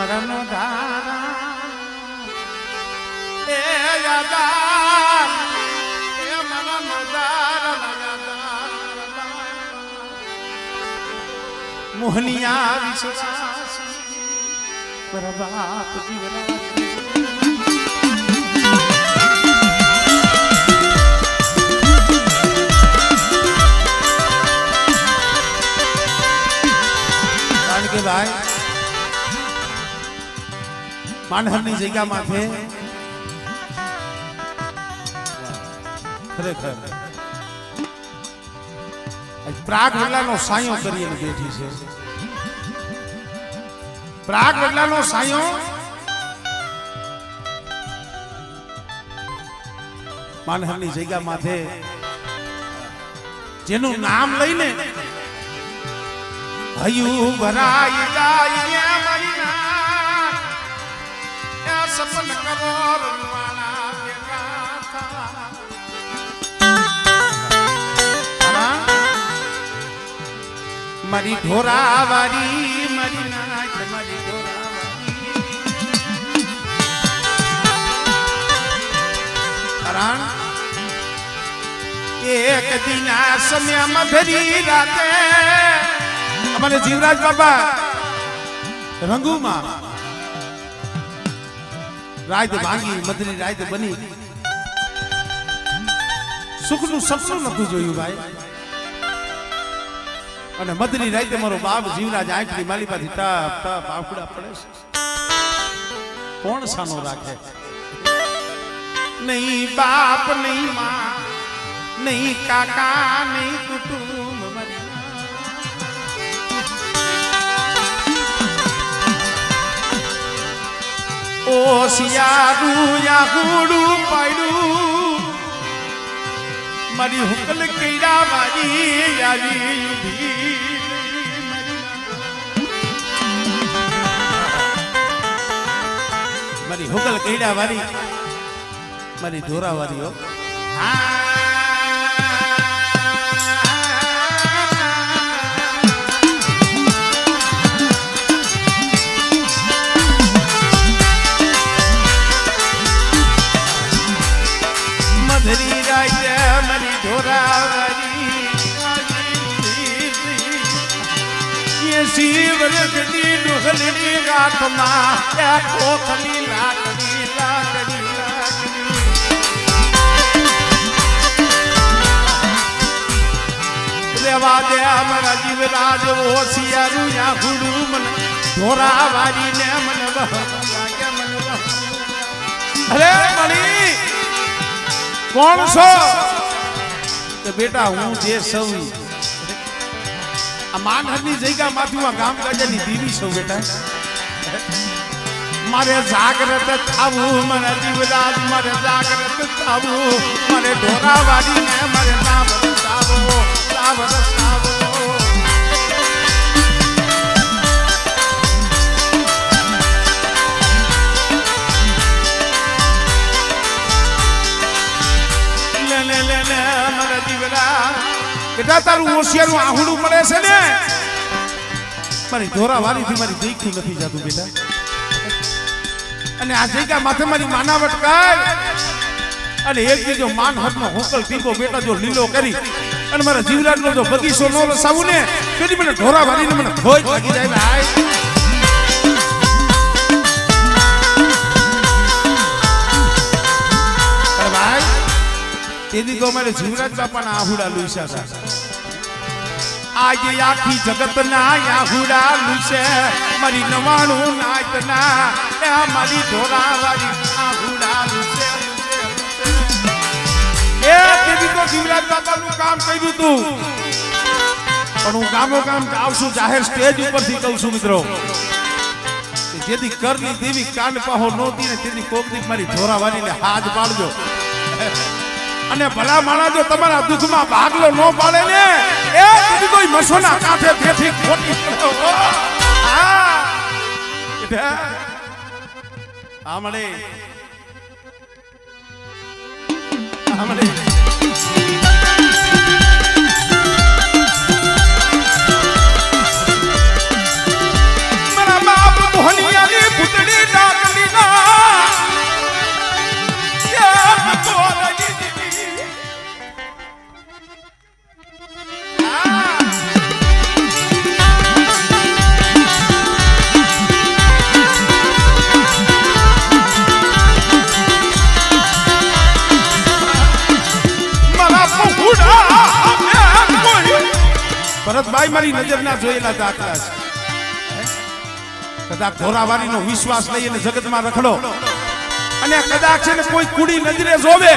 મરણ ધારા એ યાદાર એ મરણ ધારા મોહનિયા વિશ્વાસ પ્રભાત જીવરા કે ભાઈ માનહરની જગ્યા માથે ખરેખર પ્રાગ વડલાનો સાયો કરીને બેઠી છે. પ્રાગ વડલાનો સાયો માનહરની જગ્યા માથે જેનું નામ લઈને હયું ભરાઈ જાય મરીના એ સપન કરો રણવાના બેઠા મારી ઢોરાવારી મરી નાચ મારી ઢોરાવારી એક દિના સમય મધરી રાતે અમારે જીવરાજ બાબા રંગુમાં રાત ભાંગી મધરી રાત બની સુખનું સપનું નતું જોયું ભાઈ. અને મધરી રાતે મારો બાપ જીવરાજ આંખની માલિપાથી ટપ ટપ આફડા પડે છે. કોણ સાનો રાખે? નહીં બાપ નહીં માં નહીં કાકા નહીં કુટુંબ ઓ સિયારું યાહુડું પાડ્યું મારી હુકલ કઈડા મારી આવી મારી હુકલ કઈડા વારી મારી ઢોરા વારી મધરી રાતે મારી ઢોરાવારી એ શિવરગની ડુહલની ગાંઠમાં એ ખોખલી લાકડી લાકડી લાકડી રેવા દે અમારા જીવરાજ ઓસિયારું યાહુડું મને ઢોરાવારી ને મને લાગે મને અરે મણી કોણ છો? તો બેટા હું જે સૌ આ માનહરની જગ્યા માંથી હું ગામ ગાજાની દીવી છું બેટા. મારે જાગૃત થાવું મારા જીવરાજ મારે જાગૃત થાવું મારે ઢોરાવાડી ને મારે નામ રસાવો નામ રસાવો બેટા તારું હોશિયારું આહુડું મળે છે ને મારી ઢોરા વારીથી મારી દેખું નથી જતું બેટા. અને આ જગ્યા માથે મારી માનાવટ કર અને એક બીજો માન હાથનો હોકલ ટીપો બેટા જો લીલો કરી અને મારા જીવરાજનો જો બગીચો નો રસાવું ને તેથી મને ઢોરા વારીને મને ધોઈ લાગી જાય ભાઈ. તેથી તો અમારે જીવરાજ બાપાના આહુડા લુસ્યા હતા. આજે આખી જગત ના આહુડા લુસે મારી 99 નાચ ના એ મારી ઢોરાવાળી આહુડા લુસે એ તેથી તો જીવરાજ બાપાનું કામ કર્યું તું. પણ હું ગામો ગામ આવશું જાહેર સ્ટેજ ઉપરથી કહું છું મિત્રો જેથી કરની દેવી કાન પાહો નહોતી ને તેથી કોકની મારી ઢોરાવાળીને હાથ પાડજો. અને ભલા માણા જો તમારા દુઃખમાં ભાગલો ન પાડે ને એ કદી કોઈ મસોના કાંઠે બેઠી ખોટી આમળે આમળે મારા બાપ મોહનિયાની ભરતભાઈ મારી નજરના જોયેલા દાખલા છે. કદાચ ધોરાવારીનો વિશ્વાસ લઈ અને જગતમાં રખડો અને કદાચ છે ને કોઈ કુડી નજરે જોવે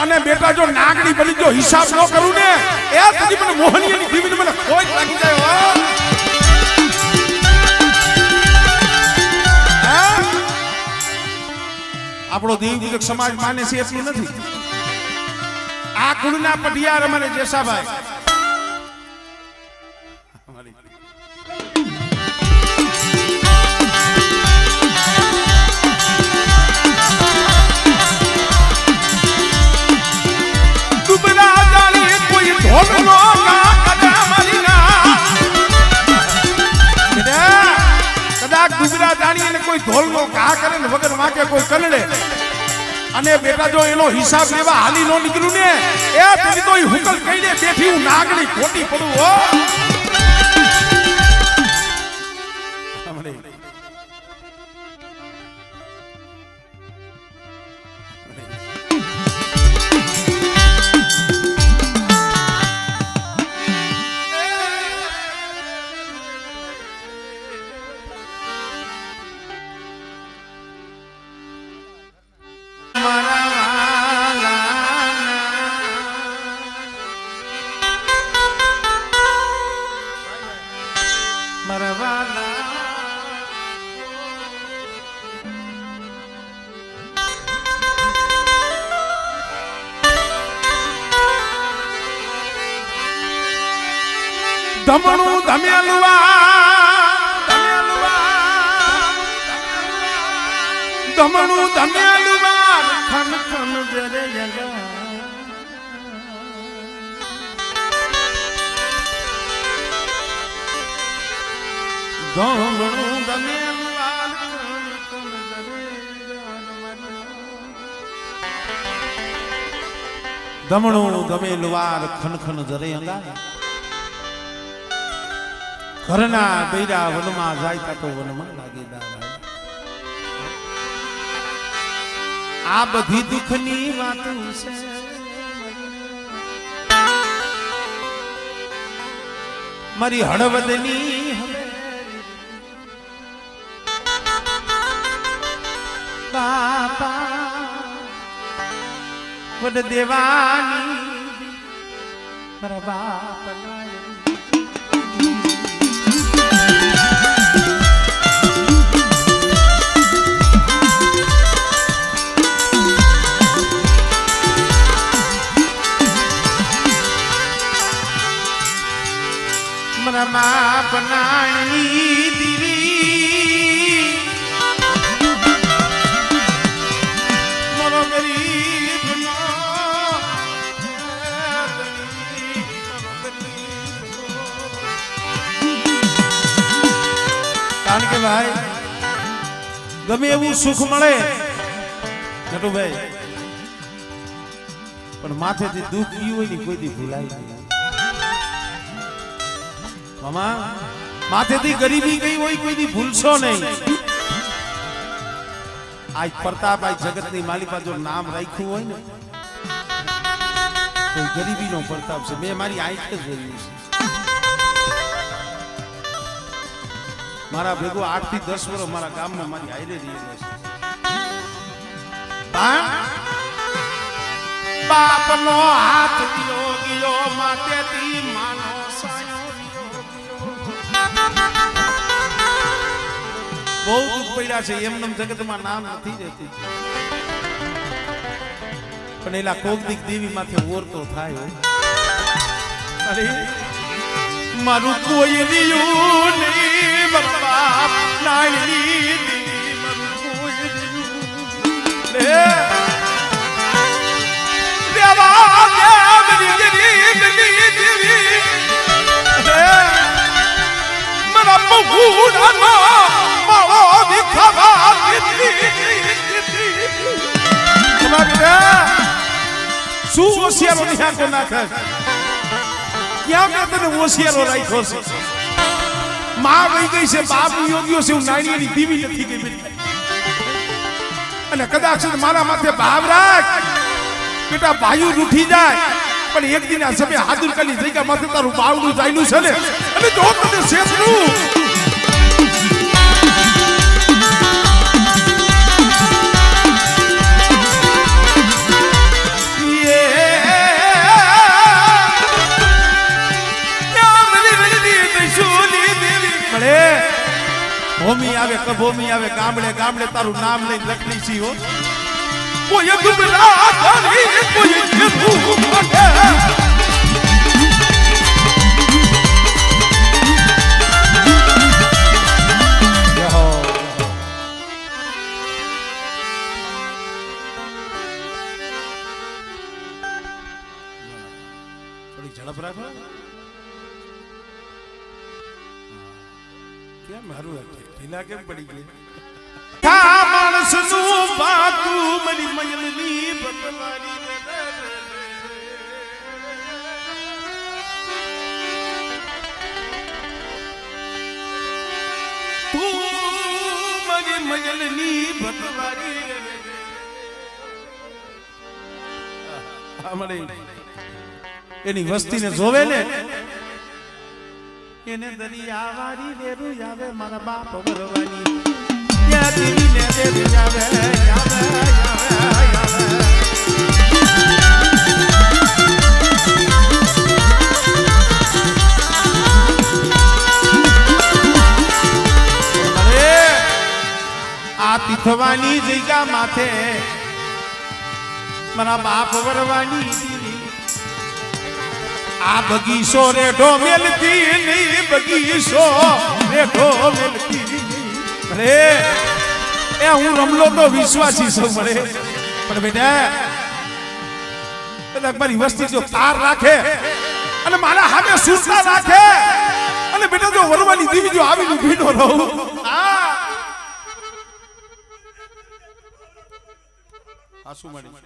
અને બેટા જો નાગડી બની જો હિસાબ ન કરું ને એ પછી મને મોહનીયની દીવીને મને કોઈ લાગી જાય હો. આપણો દેવપૂજક સમાજ માને છે એટલું નથી. આ કુળના પઢિયાર અમારે જેસાભાઈ કોઈ ઢોલનો ઘા કરે ને વગર વાંકે કોઈ કનડે અને બેટા જો એનો હિસાબ લેવા હાલી નો નીકળ્યું ને એ તમે તો હુકલ કહીને બેઠી હું નાગડી ખોટી પડું હો. ધમણું ધમેલુઆ ધમણું ધમેલુઆ ખન ખન જરે જગા ધમણું ધમેલુઆ ખન ખન જરે ધમણું ધમેલુઆ ખન ખન જરે અંગા ઘરના બૈરા વનમાં જાય તો વનમાં લાગી દાવા. આ બધી દુઃખની વાતો છે મારી હળવદની બાપા વડ દેવાની મારા બાપ મા બનાણી દીવી મરો ગરીબ કારણ કે ભાઈ ગમે એવું સુખ મળે નટુભાઈ પણ માથેથી દુઃખ ગયું હોય ને કોઈ દી ભૂલાય નહીં. મામા માથેથી ગરીબી ગઈ હોય કોઈ દી ભૂલશો નહીં. આજ પ્રતાપ આજ જગતની માલિકા જો નામ રાખ્યું હોય ને તો ગરીબીનો પ્રતાપ છે. મેં મારી આંખ જ જોયું છે. મારા ભેગો 8 થી 10 વર્ષ મારા ગામમાં મારી હારે રહેલો છે. બાપનો હાથ ગયો ગયો માટેથી માનો બહુ દુઃખ પડ્યા છે. એમનેમ જગતમાં નામ નથી રહેતી પણ એલા કોક દીક દેવી માથે ઓરતો થાય. અરે મારું કોઈ રહ્યું નહીં બાપ નાની દેવી મારું કોઈ રહ્યું દેવા દેવની ગરીબની દેવી મારા બહુડાનો મારો દીખાવા શું હોશિયારો નિહાકો નાખે ક્યાં મેં તને હોશિયારો રાખ્યો છે. માં વહી ગઈ છે બાપ યોગ્યો છે હું નાની દીવી નથી ગઈ અને કદાચ મારા માથે ભાવ રાખ બેટા ભાઈ ઉઠી જાય પણ એક દિન આ સમય હાદુર કાલી જગ્યા માથે તારું બાવડું જાયલું છે ને અને જો તને શેષનું ભૂમિ આવે કભૂમિ આવે ગામડે ગામડે તારું નામ લઈને લખની છી હો કોઈ ગુમરા કરી કોઈ જેવું કરે થોડી ઝડપ રાખો કેમ મારું ઢીલા કેમ પડી ગઈ કા માણસ નું બાતું મરી મયલની બતવારી તું મરી મયલની બતવારી આમરે એની વસ્તીને જોવે ને એને દરિયા વારી વેરું આવે મારા બાપ વરવાની યા દીને વેરું આવે આવે અરે આ તીથવાની જગ્યા માથે મારા બાપ વરવાની આ બગીચો રે ઢોમેલતી નહીં બગીચો રે ઢોમેલતી અરે એ હું રમલો તો વિશ્વાસી છું મળે પણ બેટા મારી વસ્તી જો તાર રાખે અને મારા હામે સુરતા રાખે અને બેટા જો વરવાની દીવી જો આવીને ભીનો રહું આસુ મળી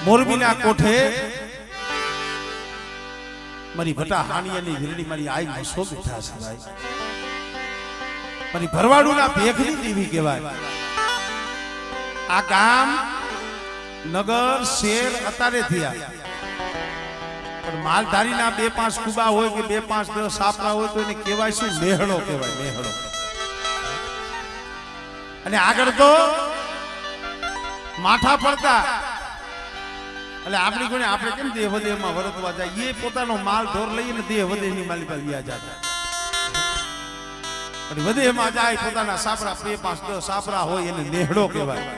મોરબીના કોઠે મારી ભટા હાનિયાની વીરડી મારી આઈ મસો બેઠા છે ભાઈ મારી ભરવાડુના ભેખની દેવી કહેવાય આ ગામ નગર શેર અતારે થયા પણ માલધારીના 2-5 કુબા હોય કે 2-5 સાપરા હોય તો એને કહેવાય શું મેહડો કહેવાય મેહડો અને આગળ તો માથા પડતા એટલે આપણી કોને આપણે કેમ દેહ વધેમાં વરતવા જાય એ પોતાનો માલ ઢોર લઈને દેહ વધેની માલિકા વ્યા જતા અને વધેમાં જાય પોતાના સાપરા 2-5-10 સાપરા હોય એને નેહડો કહેવાય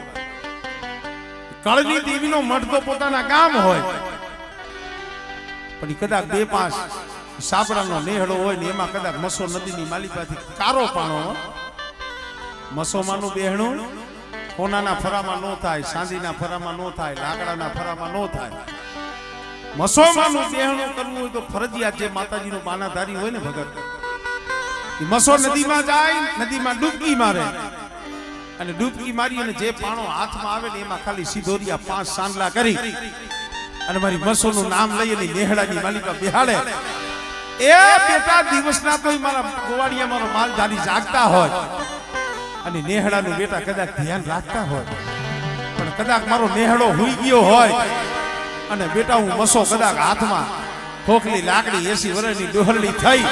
કળની દેવીનો મઠ તો પોતાના ગામ હોય પણ કદાચ 2-5 સાપરાનો નેહડો હોય ને એમાં કદાચ મસો નદીની માલિકાથી કારો પાણો મસોમાંનું બેહણું કોનાના ફરામાં નો થાય સાંદીના ફરામાં નો થાય લાકડાના ફરામાં નો થાય મસોમાંનું બેહણું કરવું હોય તો ફરજિયાત જે માતાજીનું બાનાધારી હોય ને ભગત એ મસો નદીમાં જાય નદીમાં ડૂબકી મારે અને ડૂબકી મારી અને જે પાણો હાથમાં આવે ને એમાં ખાલી સિધોરિયા 5 સાંડલા કરી અને મારી મસોનું નામ લઈ અને નેહડાની માલિકા બેહાડે એ બેટા દિવસના તો મારા ગોવાડિયા મારો માલધારી જાગતા હોય અને નેહડાનું બેટા કદાચ ધ્યાન રાખતા હોય પણ કદાચ મારો નેહડો હુઈ ગયો હોય અને બેટા હું મસો કદાચ હાથમાં ખોખલી લાકડી 80 વર્ષની ડોહરડી થઈ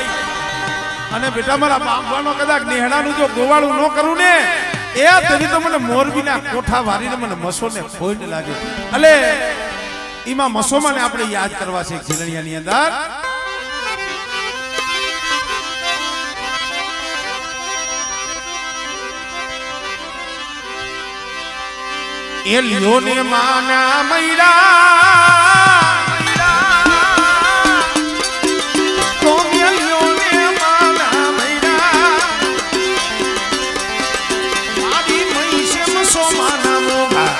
અને બેટા મારા બાપવાનો કદાચ નેહડાનું જો ગોવાળું ન કરું ને એ તરી તો મને મોરબીના કોઠા વારીને મને મસોને ખોઈને લાગે અલે એમાં મસોમાને આપણે યાદ કરવા છે ઝીલણિયાની અંદર એ લ્યોને માના મૈડા તો લ્યોને માના મૈડા મારી મઈ છે મસોમાના મોગા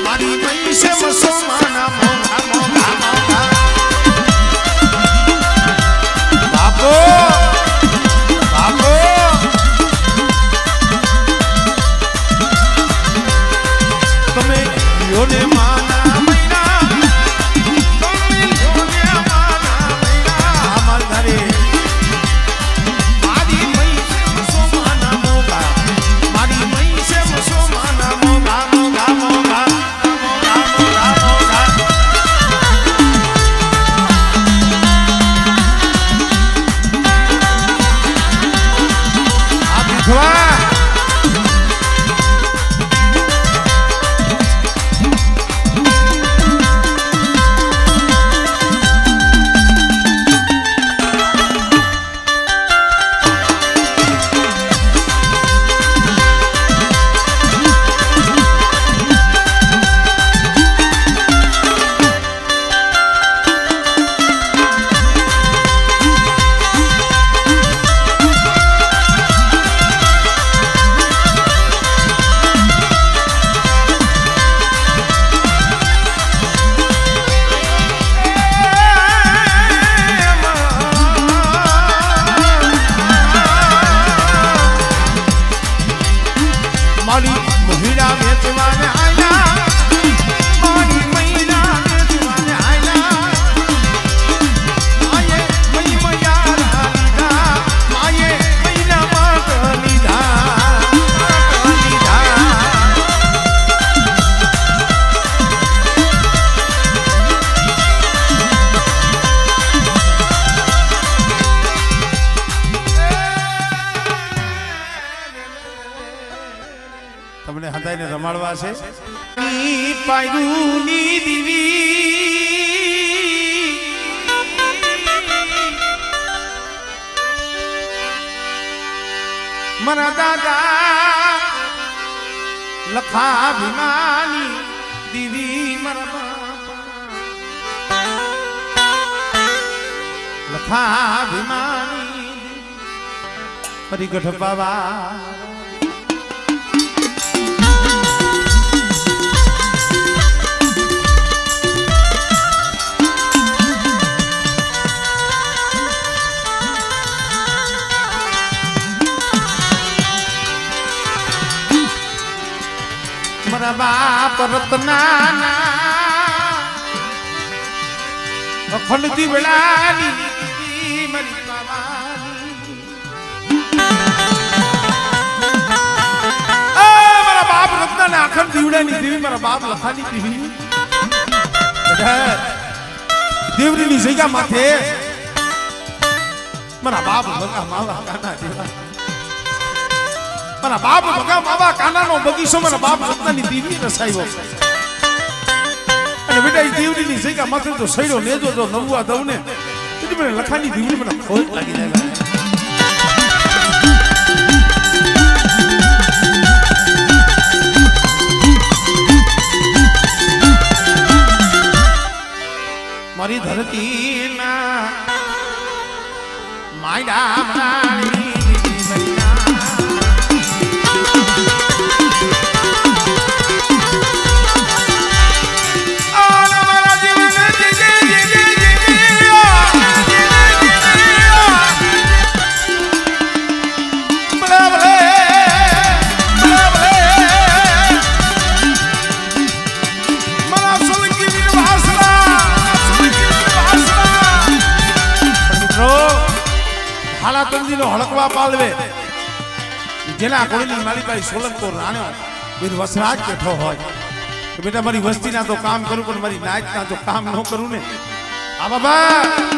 મારી મઈ છે મસોમાના મોગા મોગા મોગા બાપો બાપો તમે લ્યોને માના મૈના તમે લ્યોને માના મૈના અમાર ઘરે મારી મઈ છે મસોમાના મોગા મારી મઈ છે મસોમાના મોગા મોગા મોગા મોગા મોગા મોગા આ વિધવા તમને હદાઈને રમાડવા છે પાયુની દીવી મારા દાદા લખા ભીમાની દીવી મારા લખા ભીમાની પરિગઢ બાબા મારા બાપ રત્નાના અખંડ દીવડાની મારી બાવાની મારા બાપ રત્નાના અખંડ દીવડાની દેવી મારા બાપ લખાની દેવી દેવરીની જગ્યા માથે મારા બાપ ભગા માવા કાના દેવા મારા બાપ ભગા માવા કાનાનો બગીચો મારા બાપ રત્નાની દેવી રસાયો અને બેટા એ દેવરીની જગ્યા માથે તો સૈડો નેજો જો નવવા દઉં ને તેથી મને લખાની દેવરી મને ખોટ લાગી જાય મારી ધરતીના માયડા મારી હળકવા પાલવે જેના કોળીની માલિકાઈ સોલંકો રાણ્યો બીર વસરાજ બેઠો હોય તો બેટા મારી વસ્તીના તો કામ કરું પણ મારી નાચના તો કામ ન કરું ને આ બાબા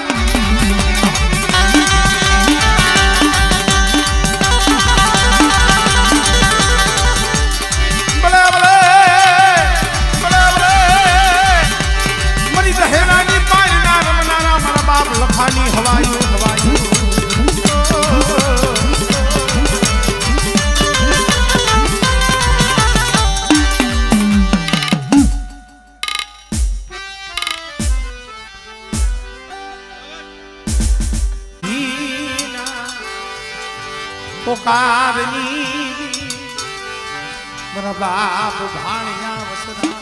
પોકારની મારા બાપ ભાણિયા વસરા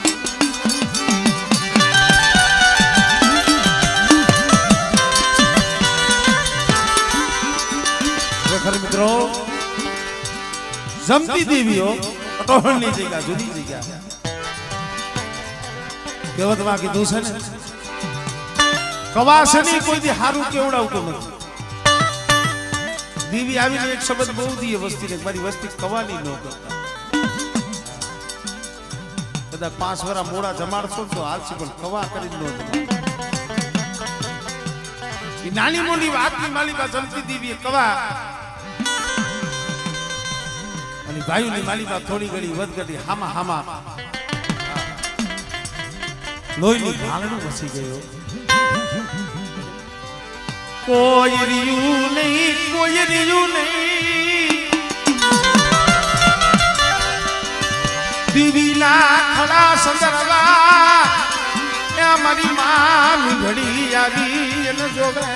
ખરેખર મિત્રો જમતી દેવીઓ અટોહણની જગ્યા જુદી જગ્યા કહેવતમાં કીધું છે ને કવાસની કોઈથી હારું કેવડાવતો નથી દેવી આવીને એક શબ્દ બહુ દીએ વસ્તીને મારી વસ્તી કવાની ન કરતા કદાચ 5 વર્ષ મોડા જમાડશો તો હાલશે પણ કવા કરી ન એ નાની મોટી વાતની માલિકા જમતી દેવી કવા અને ભાઈઓની માલિકા થોડી ઘડી વધઘટી હામા હામા લોહીની ભાલનું વસી ગયો કોઈ રહ્યું નહીં દીવીલા ખડા સંદરવા એ મારી માં ઘડી આવી એને જોવે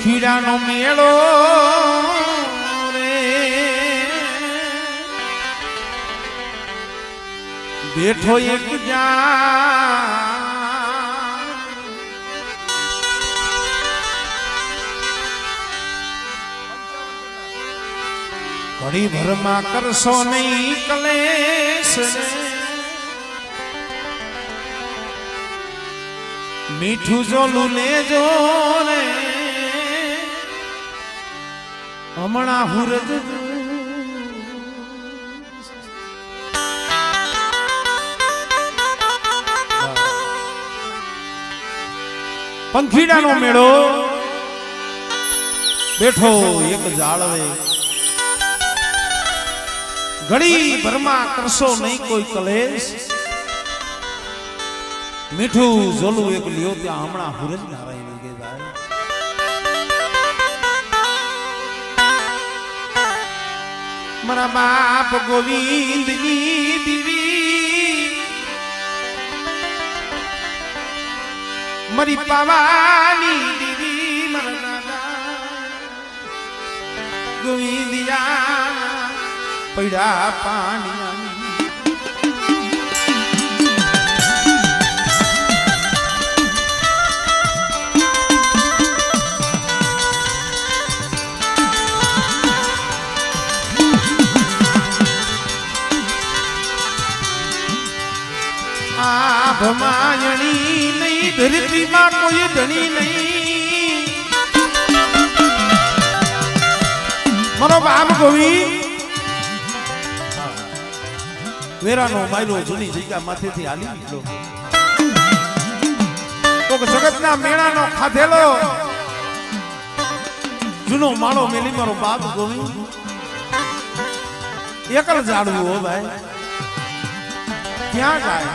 ખીડાનો મેળો રે બેઠો એક ઘડી ભરમાં કરશો નહીં કલેશ મીઠું જોલું લેજો રે હમણાં હુરજ પંખીડાનો મેળો બેઠો એક જાળવે ઘડી ભરમાં કરશો નહીં કોઈ કલેશ મીઠું જોલું એક લ્યો ત્યાં હમણાં હુરજ નારાયણ કે જાય મારા બાપ ગોવિંદની દીવી મારી પાવાની દીવી મારા દાદા ગોવિંદિયા પૈડા પાણી ભમાયણી નહીં ધરતીમાં કોઈ ધણી નહીં મારો બાપ ગોવિંદ વેરાનો માયલો જૂની જગ્યા માથેથી હાલી નીકળો તો જગતના મેળાનો ખાધેલો જૂનો માળો મેલી મારો બાપ ગોવિંદ એકલ જાડવું હો ભાઈ ક્યાં જાય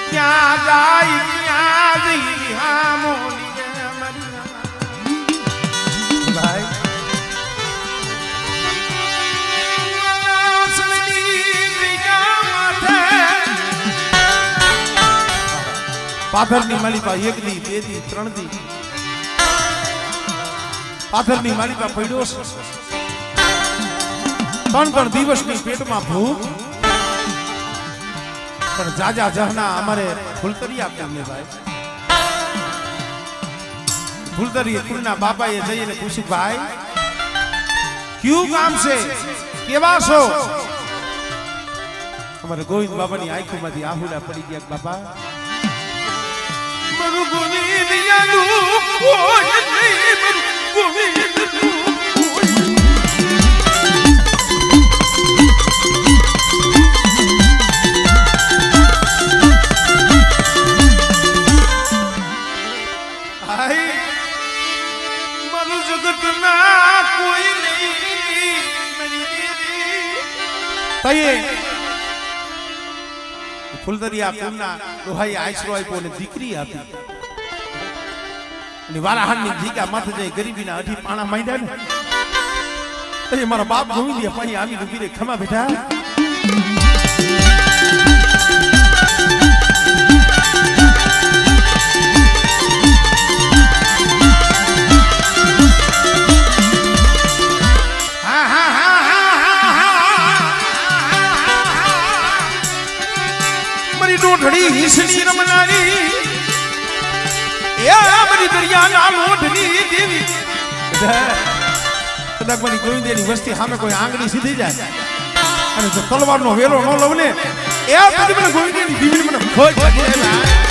ક્યાં જાય ક્યાં જઈ હા મોલી ભાઈ પાથરની માલિકા 1 દી 2 દી 3 દી પાથરની માલિકા પડ્યો છે 3 દિવસની પેટમાં ભૂખ પણ જાજા જહના અમારે ફૂલતરિયા કામને ભાઈ ફૂલતરી કુલના બાપાએ જઈને પૂછ્યું ભાઈ ક્યું કામ છે કેવા છો અમારે ગોવિંદ બાબાની આંખોમાંથી આહુડા પડી ગયા બાપા મરુ ગોવિંદ યાદુ કોઈ નહીં મરુ ગોવિંદ ફૂલદરિયા કુલના દોહાઈ આશરો આપ્યો ને દીકરી હતી અને વારાહાની જીગા માથે જઈ ગરીબીના અઢી પાણા માંડ્યા ને મારા બાપ ગોવિંદિયા પાણી આવી ઉભી રે ખમા બેઠા ઢોઢડી હિસની રમનારી એ મારી દરિયાના લોઢની દેવી કદાચ મારી ગોવિંદની વસ્તી સામે કોઈ આંગળી સીધી જાય અને જો તલવારનો વેલો ન લવ ને એ બધી મને ગોવિંદની દેવી મને ખોજ